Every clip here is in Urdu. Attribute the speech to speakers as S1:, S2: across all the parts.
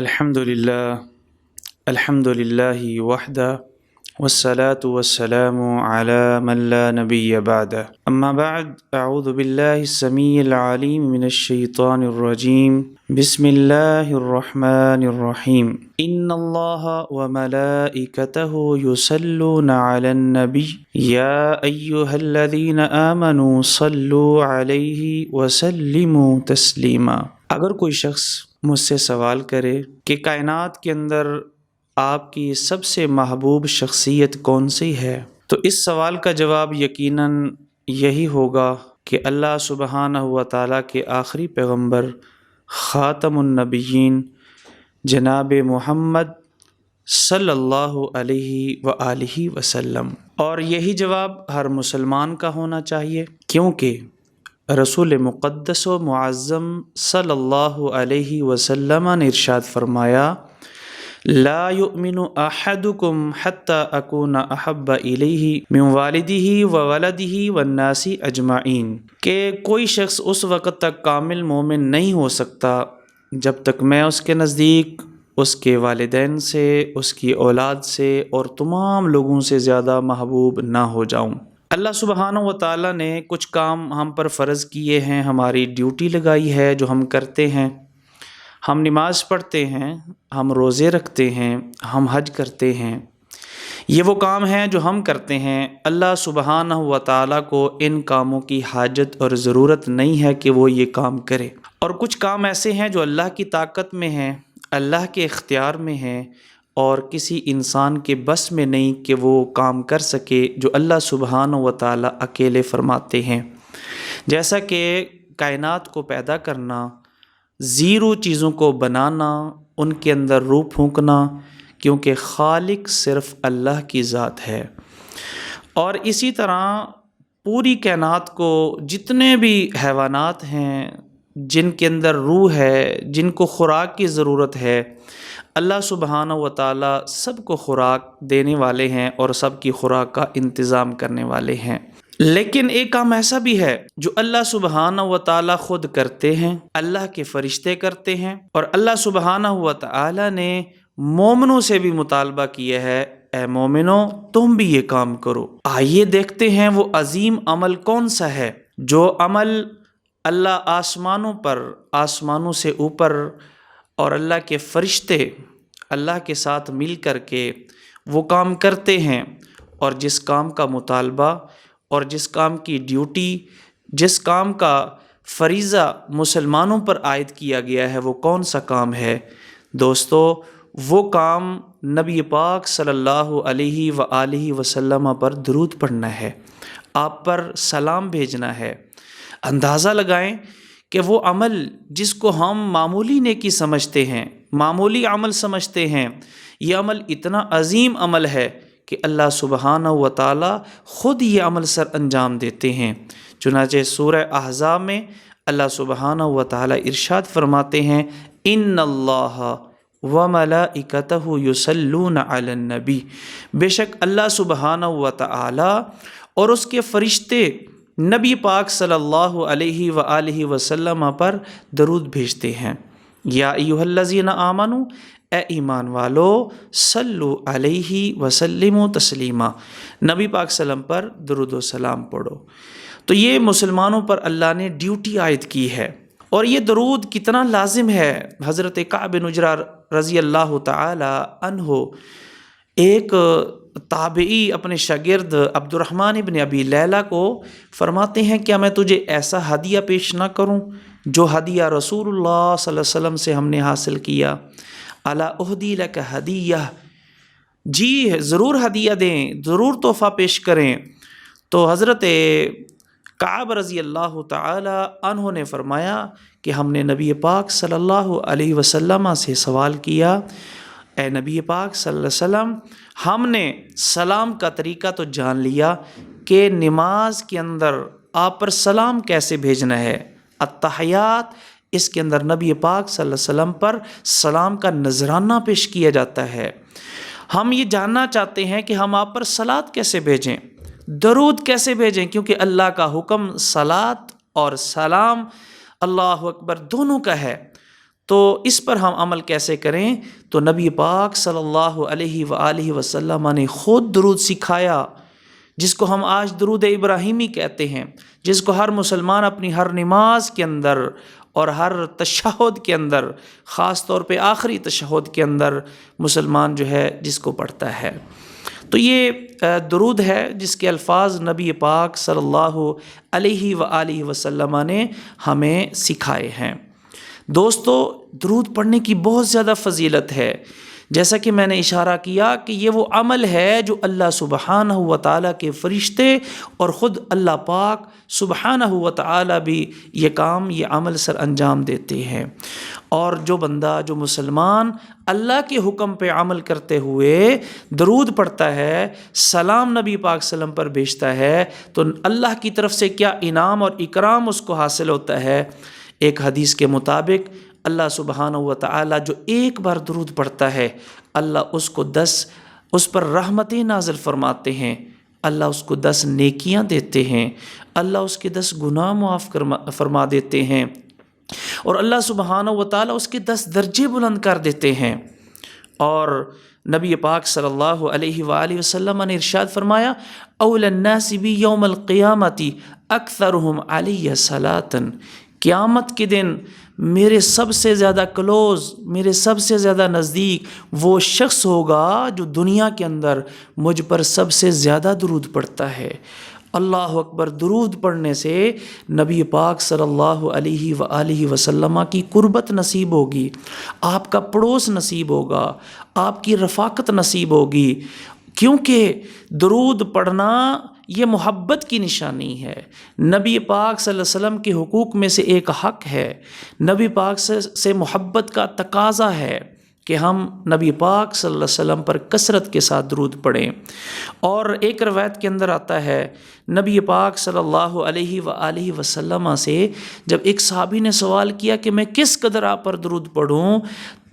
S1: الحمد لله وحده والصلاة والسلام على من لا نبي بعده أما بعد أعوذ بالله السميع العليم من الشيطان الرجيم بسم الله الرحمن الرحيم إن الله وملائكته يصلون على النبي يا أيها الذين آمنوا صلوا عليه وسلموا تسليما۔ اگر کوئی شخص مجھ سے سوال کرے کہ کائنات کے اندر آپ کی سب سے محبوب شخصیت کون سی ہے، تو اس سوال کا جواب یقیناً یہی ہوگا کہ اللہ سبحانہ و تعالیٰ کے آخری پیغمبر خاتم النبیین جناب محمد صلی اللہ علیہ وآلہ وسلم۔ اور یہی جواب ہر مسلمان کا ہونا چاہیے، کیونکہ رسول مقدس و معظم صلی اللہ علیہ وسلم نے ارشاد فرمایا: لا یؤمن احدکم حتی اکون احب الیہ من والدہ وولدہ والناس اجمعین، کہ کوئی شخص اس وقت تک کامل مومن نہیں ہو سکتا جب تک میں اس کے نزدیک اس کے والدین سے، اس کی اولاد سے اور تمام لوگوں سے زیادہ محبوب نہ ہو جاؤں۔ اللہ سبحانہ و تعالیٰ نے کچھ کام ہم پر فرض کیے ہیں، ہماری ڈیوٹی لگائی ہے جو ہم کرتے ہیں۔ ہم نماز پڑھتے ہیں، ہم روزے رکھتے ہیں، ہم حج کرتے ہیں۔ یہ وہ کام ہیں جو ہم کرتے ہیں۔ اللہ سبحانہ و تعالیٰ کو ان کاموں کی حاجت اور ضرورت نہیں ہے کہ وہ یہ کام کرے۔ اور کچھ کام ایسے ہیں جو اللہ کی طاقت میں ہیں، اللہ کے اختیار میں ہیں، اور کسی انسان کے بس میں نہیں کہ وہ کام کر سکے جو اللہ سبحانہ و تعالیٰ اکیلے فرماتے ہیں۔ جیسا کہ کائنات کو پیدا کرنا، زیرو چیزوں کو بنانا، ان کے اندر روح پھونکنا، کیونکہ خالق صرف اللہ کی ذات ہے۔ اور اسی طرح پوری کائنات کو جتنے بھی حیوانات ہیں جن کے اندر روح ہے، جن کو خوراک کی ضرورت ہے، اللہ سبحانہ و تعالیٰ سب کو خوراک دینے والے ہیں اور سب کی خوراک کا انتظام کرنے والے ہیں۔ لیکن ایک کام ایسا بھی ہے جو اللہ سبحانہ و تعالیٰ خود کرتے ہیں، اللہ کے فرشتے کرتے ہیں، اور اللہ سبحانہ و تعالیٰ نے مومنوں سے بھی مطالبہ کیا ہے: اے مومنو تم بھی یہ کام کرو۔ آئیے دیکھتے ہیں وہ عظیم عمل کون سا ہے جو عمل اللہ آسمانوں پر، آسمانوں سے اوپر، اور اللہ کے فرشتے اللہ کے ساتھ مل کر کے وہ کام کرتے ہیں، اور جس کام کا مطالبہ اور جس کام کی ڈیوٹی، جس کام کا فریضہ مسلمانوں پر عائد کیا گیا ہے، وہ کون سا کام ہے؟ دوستو، وہ کام نبی پاک صلی اللہ علیہ وآلہ وسلم پر درود پڑھنا ہے، آپ پر سلام بھیجنا ہے۔ اندازہ لگائیں کہ وہ عمل جس کو ہم معمولی نیکی سمجھتے ہیں، معمولی عمل سمجھتے ہیں، یہ عمل اتنا عظیم عمل ہے کہ اللہ سبحانہ و تعالیٰ خود یہ عمل سر انجام دیتے ہیں۔ چنانچہ سورہ احزاب میں اللہ سبحانہ و تعالیٰ ارشاد فرماتے ہیں: ان اللہ وملائکتہ یصلون علی النبی، بے شک اللہ سبحانہ و تعالیٰ اور اس کے فرشتے نبی پاک صلی اللہ علیہ وآلہ وسلم پر درود بھیجتے ہیں۔ یا ایھا الذین آمنوا، اے ایمان والو، صلو علیہ وسلموا تسلیما، نبی پاک صلی اللہ علیہ وسلم پر درود و سلام پڑھو۔ تو یہ مسلمانوں پر اللہ نے ڈیوٹی عائد کی ہے، اور یہ درود کتنا لازم ہے۔ حضرت کعب بن عجرہ رضی اللہ تعالی عنہ، ایک تابعی اپنے شاگرد عبد الرحمن بن ابی لیلہ کو فرماتے ہیں: کیا میں تجھے ایسا ہدیہ پیش نہ کروں جو ہدیہ رسول اللہ صلی اللہ علیہ وسلم سے ہم نے حاصل کیا؟ الا اہدی لک ہدیہ، جی ضرور ہدیہ دیں، ضرور تحفہ پیش کریں۔ تو حضرت کعب رضی اللہ تعالی عنہ نے فرمایا کہ ہم نے نبی پاک صلی اللہ علیہ وسلم سے سوال کیا: اے نبی پاک صلی اللہ علیہ وسلم، ہم نے سلام کا طریقہ تو جان لیا کہ نماز کے اندر آپ پر سلام کیسے بھیجنا ہے، التحیات، اس کے اندر نبی پاک صلی اللہ علیہ وسلم پر سلام کا نذرانہ پیش کیا جاتا ہے۔ ہم یہ جاننا چاہتے ہیں کہ ہم آپ پر صلات کیسے بھیجیں، درود کیسے بھیجیں، کیونکہ اللہ کا حکم صلات اور سلام، اللہ اکبر، دونوں کا ہے۔ تو اس پر ہم عمل کیسے کریں؟ تو نبی پاک صلی اللہ علیہ وآلہ وسلم نے خود درود سکھایا، جس کو ہم آج درود ابراہیمی کہتے ہیں، جس کو ہر مسلمان اپنی ہر نماز کے اندر اور ہر تشہد کے اندر، خاص طور پہ آخری تشہد کے اندر مسلمان جو ہے جس کو پڑھتا ہے۔ تو یہ درود ہے جس کے الفاظ نبی پاک صلی اللہ علیہ وآلہ وسلم نے ہمیں سکھائے ہیں۔ دوستو، درود پڑھنے کی بہت زیادہ فضیلت ہے۔ جیسا کہ میں نے اشارہ کیا کہ یہ وہ عمل ہے جو اللہ سبحانہ و تعالیٰ کے فرشتے اور خود اللہ پاک سبحانہ و تعالیٰ بھی یہ عمل سر انجام دیتے ہیں۔ اور جو بندہ، جو مسلمان اللہ کے حکم پہ عمل کرتے ہوئے درود پڑھتا ہے، سلام نبی پاک صلی اللہ علیہ وسلم پر بھیجتا ہے، تو اللہ کی طرف سے کیا انعام اور اکرام اس کو حاصل ہوتا ہے۔ ایک حدیث کے مطابق اللہ سبحانہ و تعالیٰ جو ایک بار درود پڑھتا ہے، اللہ اس پر رحمتیں نازل فرماتے ہیں، اللہ اس کو 10 نیکیاں دیتے ہیں، اللہ اس کے 10 گناہ معاف فرما دیتے ہیں، اور اللہ سبحانہ و تعالیٰ اس کے 10 درجے بلند کر دیتے ہیں۔ اور نبی پاک صلی اللہ علیہ وآلہ وسلم نے ارشاد فرمایا، اول الناس بی یوم القیامت اکثرہم علی صلاۃ، قیامت کے دن میرے سب سے زیادہ کلوز، میرے سب سے زیادہ نزدیک وہ شخص ہوگا جو دنیا کے اندر مجھ پر سب سے زیادہ درود پڑھتا ہے۔ اللہ اکبر! درود پڑھنے سے نبی پاک صلی اللہ علیہ وآلہ وسلم کی قربت نصیب ہوگی، آپ کا پڑوس نصیب ہوگا، آپ کی رفاقت نصیب ہوگی، کیونکہ درود پڑھنا یہ محبت کی نشانی ہے۔ نبی پاک صلی اللہ علیہ وسلم کے حقوق میں سے ایک حق ہے، نبی پاک سے محبت کا تقاضا ہے کہ ہم نبی پاک صلی اللہ علیہ وسلم پر کثرت کے ساتھ درود پڑھیں۔ اور ایک روایت کے اندر آتا ہے، نبی پاک صلی اللہ علیہ وآلہ وسلم سے جب ایک صحابی نے سوال کیا کہ میں کس قدر آپ پر درود پڑھوں،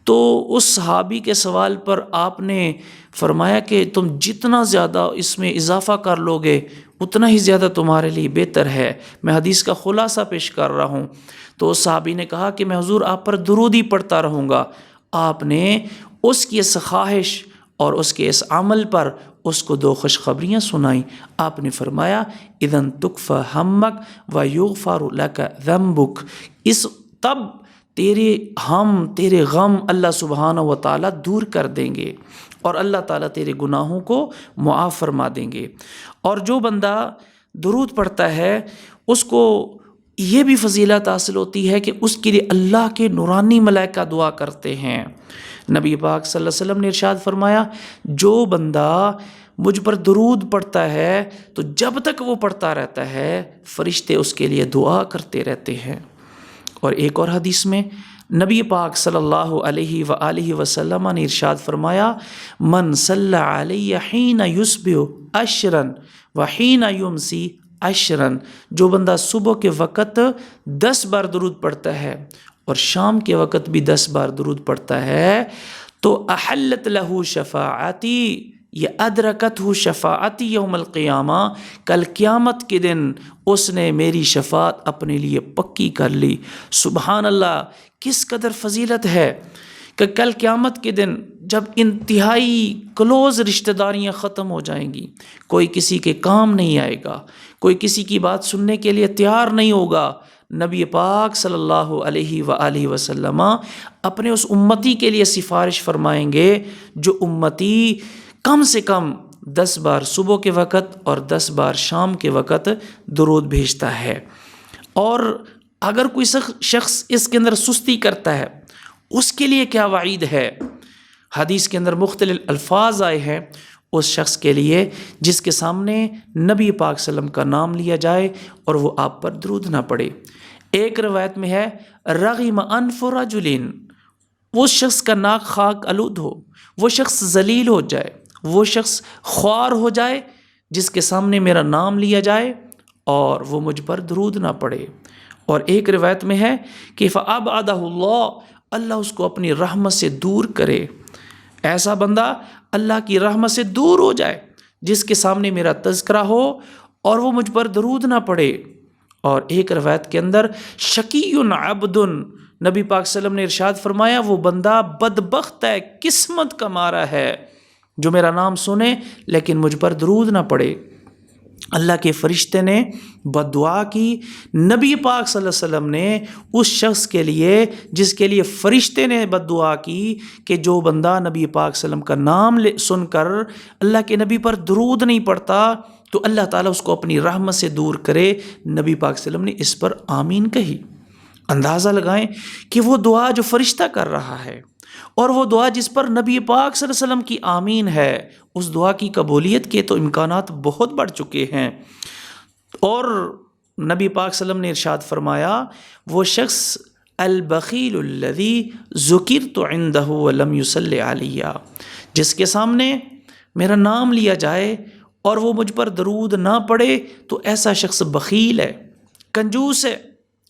S1: تو اس صحابی کے سوال پر آپ نے فرمایا کہ تم جتنا زیادہ اس میں اضافہ کر لو گے اتنا ہی زیادہ تمہارے لیے بہتر ہے۔ میں حدیث کا خلاصہ پیش کر رہا ہوں۔ تو اس صحابی نے کہا کہ میں حضور آپ پر درود ہی پڑھتا رہوں گا۔ آپ نے اس کی اس خواہش اور اس کے اس عمل پر اس کو 2 خوشخبریاں سنائیں۔ آپ نے فرمایا، اذن تکفی ہمک و یغفر لک ذنبک، تب تیرے غم اللہ سبحانہ و تعالیٰ دور کر دیں گے اور اللہ تعالیٰ تیرے گناہوں کو معاف فرما دیں گے۔ اور جو بندہ درود پڑھتا ہے اس کو یہ بھی فضیلت حاصل ہوتی ہے کہ اس کے لیے اللہ کے نورانی ملائکہ دعا کرتے ہیں۔ نبی پاک صلی اللہ علیہ وسلم نے ارشاد فرمایا، جو بندہ مجھ پر درود پڑھتا ہے تو جب تک وہ پڑھتا رہتا ہے فرشتے اس کے لیے دعا کرتے رہتے ہیں۔ اور ایک اور حدیث میں نبی پاک صلی اللہ علیہ وآلہ وسلم نے ارشاد فرمایا، من صلی علی حین یصبح عشرا وحین یمسی عشرا، جو بندہ صبح کے وقت 10 بار درود پڑھتا ہے اور شام کے وقت بھی 10 بار درود پڑھتا ہے، تو احلت لہ شفاعتی، یہ ادرکت ہو شفاعتی یوم القیامہ، کل قیامت کے دن اس نے میری شفاعت اپنے لیے پکی کر لی۔ سبحان اللہ! کس قدر فضیلت ہے کہ کل قیامت کے دن جب انتہائی کلوز رشتہ داریاں ختم ہو جائیں گی، کوئی کسی کے کام نہیں آئے گا، کوئی کسی کی بات سننے کے لیے تیار نہیں ہوگا، نبی پاک صلی اللہ علیہ وآلہ وسلم اپنے اس امتی کے لیے سفارش فرمائیں گے جو امتی کم سے کم 10 بار صبح کے وقت اور 10 بار شام کے وقت درود بھیجتا ہے۔ اور اگر کوئی شخص اس کے اندر سستی کرتا ہے اس کے لیے کیا وعید ہے؟ حدیث کے اندر مختلف الفاظ آئے ہیں اس شخص کے لیے جس کے سامنے نبی پاک صلی اللہ علیہ وسلم کا نام لیا جائے اور وہ آپ پر درود نہ پڑے۔ ایک روایت میں ہے، رغم انف رجل، وہ شخص کا ناک خاک آلود ہو، وہ شخص ذلیل ہو جائے، وہ شخص خوار ہو جائے جس کے سامنے میرا نام لیا جائے اور وہ مجھ پر درود نہ پڑے۔ اور ایک روایت میں ہے کہ فَأَبْعَدَهُ اللَّهُ، اللہ اس کو اپنی رحمت سے دور کرے۔ ایسا بندہ اللہ کی رحمت سے دور ہو جائے جس کے سامنے میرا تذکرہ ہو اور وہ مجھ پر درود نہ پڑے۔ اور ایک روایت کے اندر شقی عبد، نبی پاک صلی اللہ علیہ وسلم نے ارشاد فرمایا وہ بندہ بدبخت ہے، قسمت کا مارا ہے جو میرا نام سنے لیکن مجھ پر درود نہ پڑے۔ اللہ کے فرشتے نے بد دعا کی، نبی پاک صلی اللہ علیہ وسلم نے اس شخص کے لیے جس کے لیے فرشتے نے بد دعا کی کہ جو بندہ نبی پاک صلی اللہ علیہ وسلم کا نام سن کر اللہ کے نبی پر درود نہیں پڑتا تو اللہ تعالیٰ اس کو اپنی رحمت سے دور کرے، نبی پاک صلی اللہ علیہ وسلم نے اس پر آمین کہی۔ اندازہ لگائیں کہ وہ دعا جو فرشتہ کر رہا ہے اور وہ دعا جس پر نبی پاک صلی اللہ علیہ وسلم کی آمین ہے، اس دعا کی قبولیت کے تو امکانات بہت بڑھ چکے ہیں۔ اور نبی پاک صلی اللہ علیہ وسلم نے ارشاد فرمایا وہ شخص البخیل الذی ذکرت عندہ ولم یصلی علی، جس کے سامنے میرا نام لیا جائے اور وہ مجھ پر درود نہ پڑے تو ایسا شخص بخیل ہے، کنجوس ہے۔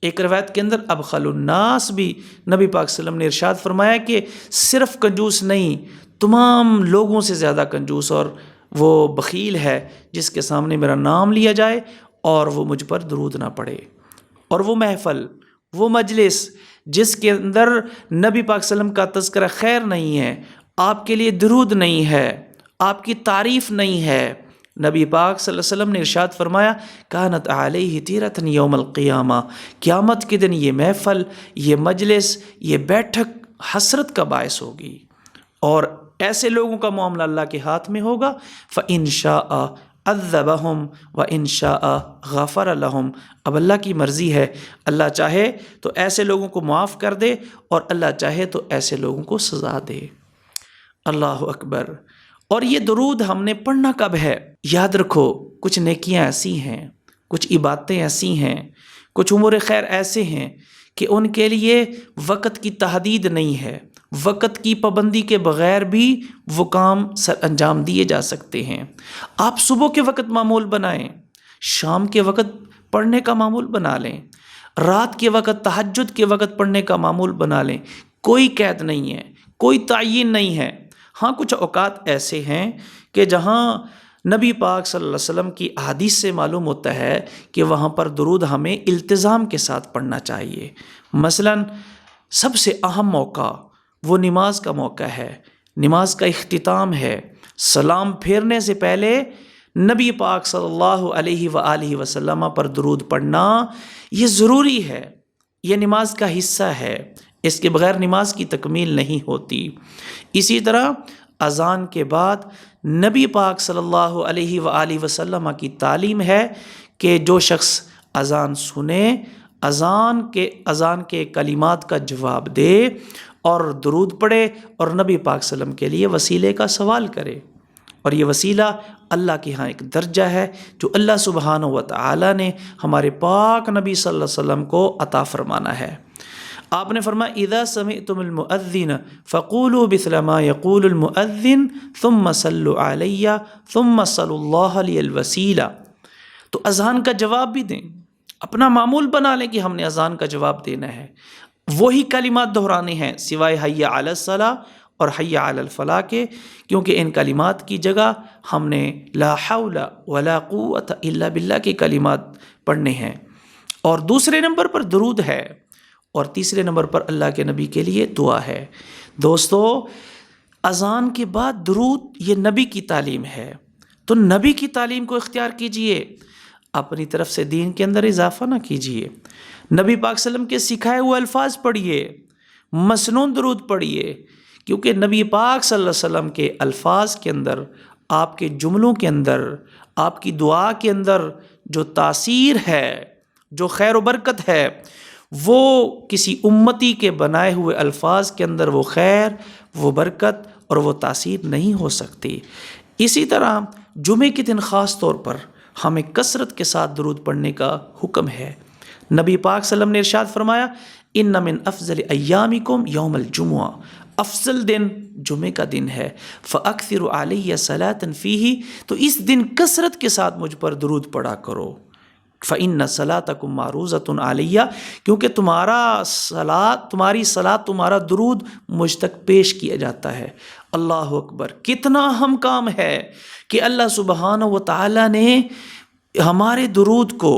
S1: ایک روایت کے اندر ابخل الناس بھی نبی پاک صلی اللہ علیہ وسلم نے ارشاد فرمایا کہ صرف کنجوس نہیں، تمام لوگوں سے زیادہ کنجوس اور وہ بخیل ہے جس کے سامنے میرا نام لیا جائے اور وہ مجھ پر درود نہ پڑے۔ اور وہ محفل، وہ مجلس جس کے اندر نبی پاک صلی اللہ علیہ وسلم کا تذکرہ خیر نہیں ہے، آپ کے لیے درود نہیں ہے، آپ کی تعریف نہیں ہے، نبی پاک صلی اللہ علیہ وسلم نے ارشاد فرمایا کانت علیہ تیرتن یوم القیامہ، قیامت کے دن یہ محفل، یہ مجلس، یہ بیٹھک حسرت کا باعث ہوگی اور ایسے لوگوں کا معاملہ اللہ کے ہاتھ میں ہوگا۔ فإن شاء عذبہم وإن شاء غفر لہم، اب اللہ کی مرضی ہے، اللہ چاہے تو ایسے لوگوں کو معاف کر دے اور اللہ چاہے تو ایسے لوگوں کو سزا دے۔ اللہ اکبر۔ اور یہ درود ہم نے پڑھنا کب ہے؟ یاد رکھو کچھ نیکیاں ایسی ہیں، کچھ عبادتیں ایسی ہیں، کچھ امور خیر ایسے ہیں کہ ان کے لیے وقت کی تحدید نہیں ہے، وقت کی پابندی کے بغیر بھی وہ کام سر انجام دیے جا سکتے ہیں۔ آپ صبح کے وقت معمول بنائیں، شام کے وقت پڑھنے کا معمول بنا لیں، رات کے وقت تہجد کے وقت پڑھنے کا معمول بنا لیں، کوئی قید نہیں ہے، کوئی تعین نہیں ہے۔ ہاں کچھ اوقات ایسے ہیں کہ جہاں نبی پاک صلی اللہ علیہ وسلم کی احادیث سے معلوم ہوتا ہے کہ وہاں پر درود ہمیں التزام کے ساتھ پڑھنا چاہیے۔ مثلا سب سے اہم موقع وہ نماز کا موقع ہے، نماز کا اختتام ہے، سلام پھیرنے سے پہلے نبی پاک صلی اللہ علیہ وآلہ وسلم پر درود پڑھنا یہ ضروری ہے، یہ نماز کا حصہ ہے، اس کے بغیر نماز کی تکمیل نہیں ہوتی۔ اسی طرح اذان کے بعد نبی پاک صلی اللہ علیہ وآلہ وسلم کی تعلیم ہے کہ جو شخص اذان سنے، اذان کے کلمات کا جواب دے اور درود پڑھے اور نبی پاک صلی اللہ علیہ وسلم کے لیے وسیلے کا سوال کرے۔ اور یہ وسیلہ اللہ کے ہاں ایک درجہ ہے جو اللہ سبحانہ و تعالی نے ہمارے پاک نبی صلی اللہ علیہ وسلم کو عطا فرمانا ہے۔ آپ نے فرمایا اذا سمعتم المؤذن فقولوا مثل ما يقول المؤذن ثم صلوا علی ثم صلوا اللہ لی الوسیلہ، تو اذان کا جواب بھی دیں، اپنا معمول بنا لیں کہ ہم نے اذان کا جواب دینا ہے، وہی کلمات دہرانے ہیں سوائے حی علی الصلاۃ اور حی علی الفلاح کے، کیونکہ ان کلمات کی جگہ ہم نے لا حول ولا قوت الا باللہ کے کلمات پڑھنے ہیں۔ اور دوسرے نمبر پر درود ہے اور تیسرے نمبر پر اللہ کے نبی کے لیے دعا ہے۔ دوستو اذان کے بعد درود یہ نبی کی تعلیم ہے، تو نبی کی تعلیم کو اختیار کیجئے، اپنی طرف سے دین کے اندر اضافہ نہ کیجئے، نبی پاک صلی اللہ علیہ وسلم کے سکھائے ہوئے الفاظ پڑھیے، مسنون درود پڑھیے، کیونکہ نبی پاک صلی اللہ علیہ وسلم کے الفاظ کے اندر، آپ کے جملوں کے اندر، آپ کی دعا کے اندر جو تاثیر ہے، جو خیر و برکت ہے، وہ کسی امتی کے بنائے ہوئے الفاظ کے اندر وہ خیر، وہ برکت اور وہ تاثیر نہیں ہو سکتی۔ اسی طرح جمعے کے دن خاص طور پر ہمیں کثرت کے ساتھ درود پڑھنے کا حکم ہے۔ نبی پاک صلی اللہ علیہ وسلم نے ارشاد فرمایا ان من افضل ایامکم یوم الجمعہ، افضل دن جمعے کا دن ہے، فاکثروا علی صلاۃ فیہ، تو اس دن کثرت کے ساتھ مجھ پر درود پڑھا کرو۔ فإن صلاتکم معروضۃ علی، کیونکہ تمہاری صلاۃ، تمہارا درود مجھ تک پیش کیا جاتا ہے۔ اللہ اکبر، کتنا اہم کام ہے کہ اللہ سبحانہ و تعالی نے ہمارے درود کو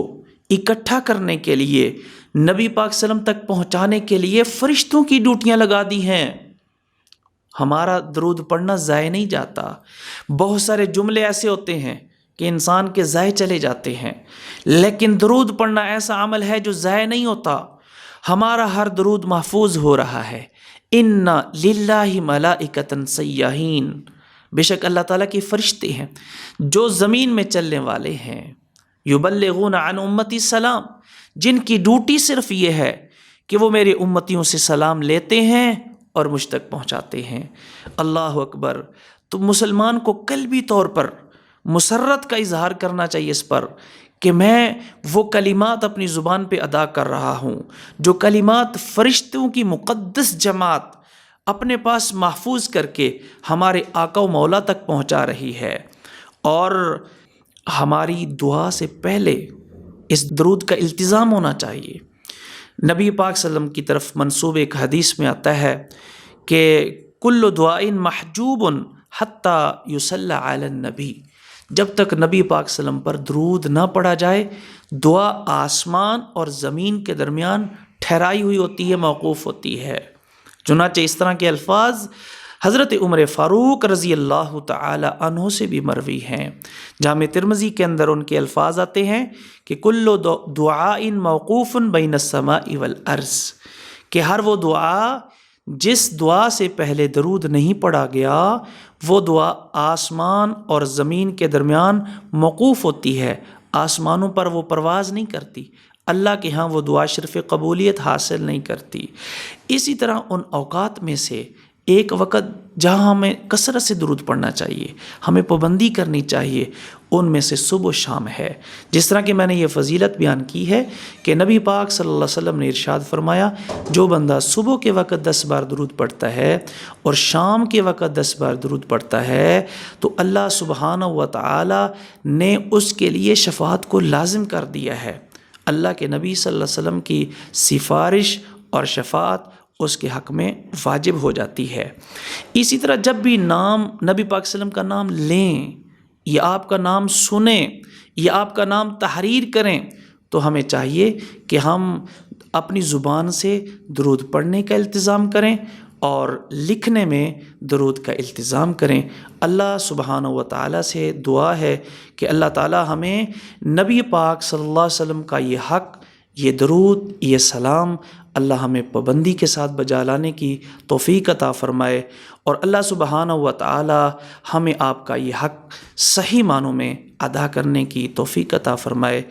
S1: اکٹھا کرنے کے لیے نبی پاک صلی اللہ علیہ وسلم تک پہنچانے کے لیے فرشتوں کی ڈیوٹیاں لگا دی ہیں۔ ہمارا درود پڑھنا ضائع نہیں جاتا۔ بہت سارے جملے ایسے ہوتے ہیں کہ انسان کے ضائع چلے جاتے ہیں، لیکن درود پڑھنا ایسا عمل ہے جو ضائع نہیں ہوتا۔ ہمارا ہر درود محفوظ ہو رہا ہے۔ ان للہ ملائکۃ سیاحین، بے شک اللہ تعالیٰ کے فرشتے ہیں جو زمین میں چلنے والے ہیں، یبلغون عن امتی السلام، جن کی ڈیوٹی صرف یہ ہے کہ وہ میرے امتیوں سے سلام لیتے ہیں اور مجھ تک پہنچاتے ہیں۔ اللہ اکبر۔ تو مسلمان کو قلبی طور پر مسرت کا اظہار کرنا چاہیے اس پر کہ میں وہ کلمات اپنی زبان پہ ادا کر رہا ہوں جو کلمات فرشتوں کی مقدس جماعت اپنے پاس محفوظ کر کے ہمارے آقا و مولا تک پہنچا رہی ہے۔ اور ہماری دعا سے پہلے اس درود کا التزام ہونا چاہیے۔ نبی پاک صلی اللہ علیہ وسلم کی طرف منسوب ایک حدیث میں آتا ہے کہ کل دعاء محجوب حتی یصلی علی النبی، جب تک نبی پاک صلی اللہ علیہ وسلم پر درود نہ پڑھا جائے دعا آسمان اور زمین کے درمیان ٹھہرائی ہوئی ہوتی ہے، موقوف ہوتی ہے۔ چنانچہ اس طرح کے الفاظ حضرت عمر فاروق رضی اللہ تعالی عنہ سے بھی مروی ہیں۔ جامع ترمذی کے اندر ان کے الفاظ آتے ہیں کہ کل دعاء موقوف بین السماء والارض، کہ ہر وہ دعا جس دعا سے پہلے درود نہیں پڑھا گیا وہ دعا آسمان اور زمین کے درمیان موقوف ہوتی ہے، آسمانوں پر وہ پرواز نہیں کرتی، اللہ کے ہاں وہ دعا شرف قبولیت حاصل نہیں کرتی۔ اسی طرح ان اوقات میں سے ایک وقت جہاں ہمیں کثرت سے درود پڑھنا چاہیے، ہمیں پابندی کرنی چاہیے، ان میں سے صبح و شام ہے۔ جس طرح کہ میں نے یہ فضیلت بیان کی ہے کہ نبی پاک صلی اللہ علیہ وسلم نے ارشاد فرمایا جو بندہ صبح کے وقت 10 بار درود پڑھتا ہے اور شام کے وقت 10 بار درود پڑھتا ہے تو اللہ سبحانہ و تعالی نے اس کے لیے شفاعت کو لازم کر دیا ہے۔ اللہ کے نبی صلی اللہ علیہ وسلم کی سفارش اور شفاعت اس کے حق میں واجب ہو جاتی ہے۔ اسی طرح جب بھی نام نبی پاک صلی اللہ علیہ وسلم کا نام لیں یا آپ کا نام سنیں یا آپ کا نام تحریر کریں تو ہمیں چاہیے کہ ہم اپنی زبان سے درود پڑھنے کا التزام کریں اور لکھنے میں درود کا التزام کریں۔ اللہ سبحانہ و تعالیٰ سے دعا ہے کہ اللہ تعالیٰ ہمیں نبی پاک صلی اللہ علیہ وسلم کا یہ حق، یہ درود، یہ سلام اللہ ہمیں پابندی کے ساتھ بجا لانے کی توفیق عطا فرمائے، اور اللہ سبحانہ و تعالی ہمیں آپ کا یہ حق صحیح معنوں میں ادا کرنے کی توفیق عطا فرمائے۔